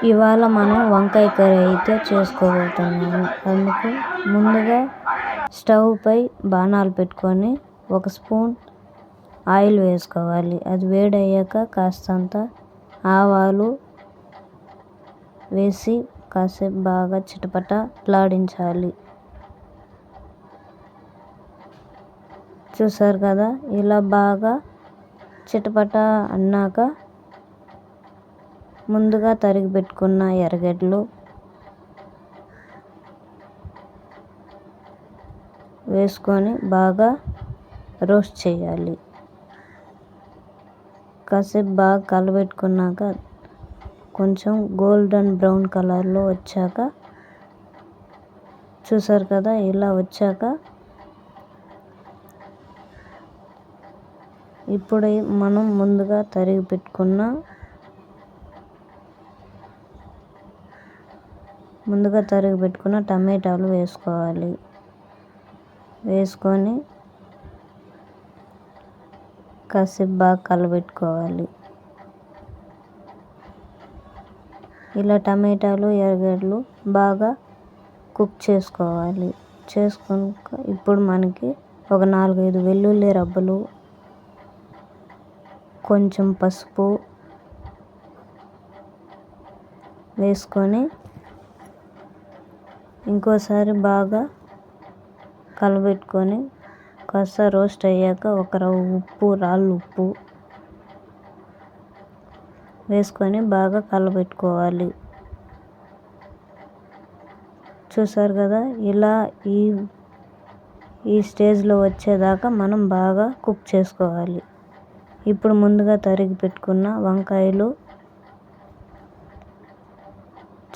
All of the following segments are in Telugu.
ఇవాళ మనం వంకాయ కర్రీ అయితే చేసుకోబోతున్నాము. అందుకు ముందుగా స్టవ్ పై బాణాలు పెట్టుకొని 1 స్పూన్ ఆయిల్ వేసుకోవాలి. అది వేడయ్యాక కాస్తంత ఆవాలు వేసి కాసేపు బాగా చిటపటలాడించాలి. చూసారు కదా, ఇలా బాగా చిటపట అన్నాక ముందుగా తరిగి పెట్టుకున్న ఎర్రగడ్డలు వేసుకొని బాగా రోస్ట్ చేయాలి. కాసేపు బాగా కలబెట్టుకున్నాక కొంచెం గోల్డెన్ బ్రౌన్ కలర్లో వచ్చాక, చూసారు కదా, ఇలా వచ్చాక ఇప్పుడు మనం ముందుగా తరిగి పెట్టుకున్న టమాటాలు వేసుకోవాలి. వేసుకొని కాసేపు బాగా కలబెట్టుకోవాలి. ఇలా టమాటాలు ఎర్రగడ్డలు బాగా కుక్ చేసుకోవాలి. చేసుకున్నాక ఇప్పుడు మనకి ఒక 4-5 వెల్లుల్లి రబ్బలు, కొంచెం పసుపు వేసుకొని ఇంకోసారి బాగా కలబెట్టుకొని కాస్త రోస్ట్ అయ్యాక ఒక రవ్వ ఉప్పు, రాళ్ళు ఉప్పు వేసుకొని బాగా కలబెట్టుకోవాలి. చూసారు కదా, ఇలా ఈ స్టేజ్లో వచ్చేదాకా మనం బాగా కుక్ చేసుకోవాలి. ఇప్పుడు ముందుగా తరిగి పెట్టుకున్న వంకాయలు,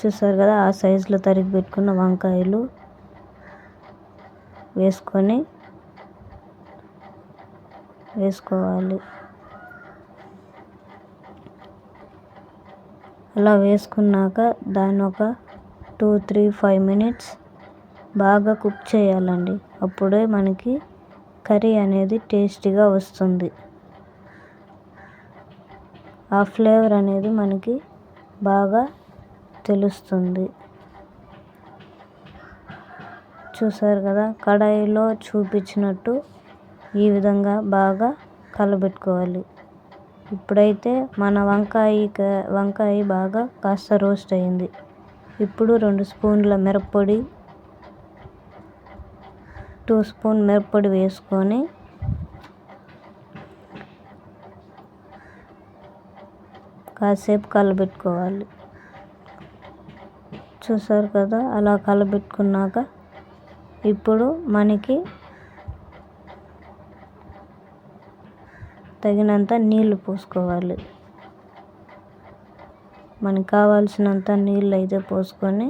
చూసారు కదా, ఆ సైజులో తరిగి పెట్టుకున్న వంకాయలు వేసుకోవాలి. అలా వేసుకున్నాక దాన్ని ఒక 2-3-5 మినిట్స్ బాగా కుక్ చేయాలండి. అప్పుడే మనకి కర్రీ అనేది టేస్టీగా వస్తుంది. ఆ ఫ్లేవర్ అనేది మనకి బాగా తెలుస్తుంది. చూసారు కదా, కడాయిలో చూపించినట్టు ఈ విధంగా బాగా కలబెట్టుకోవాలి. ఇప్పుడైతే మన వంకాయ బాగా కాస్త రోస్ట్ అయింది. ఇప్పుడు 2 స్పూన్ల మిరప్పొడి, 2 స్పూన్ మిరప్పొడి వేసుకొని కాసేపు కలబెట్టుకోవాలి. చూసారు కదా, అలా కలబెట్టుకున్నాక ఇప్పుడు మనకి తగినంత నీళ్లు పోసుకోవాలి. మనకు కావాల్సినంత నీళ్ళు అయితే పోసుకొని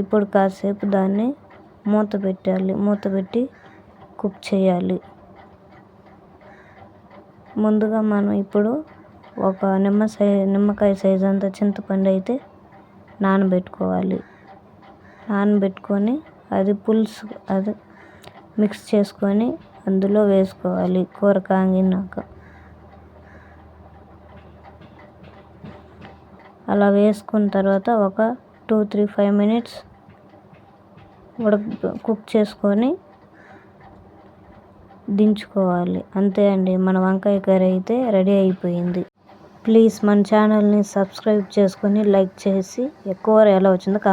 ఇప్పుడు కాసేపు దాన్ని మూత పెట్టి కుక్ చేయాలి. ముందుగా మనం ఇప్పుడు ఒక నిమ్మకాయ సైజ్ అంత చింతపండు అయితే నానబెట్టుకొని అది పులుసు మిక్స్ చేసుకొని అందులో వేసుకోవాలి. కూర కాగినాక అలా వేసుకున్న తర్వాత ఒక 2-3-5 మినిట్స్ కుక్ చేసుకొని దించుకోవాలి. అంతే అండి, మన వంకాయ కర్రీ అయితే రెడీ అయిపోయింది. ప్లీజ్ మన ఛానల్ని సబ్స్క్రైబ్ చేసుకొని లైక్ చేసి కూర ఎలా వచ్చిందో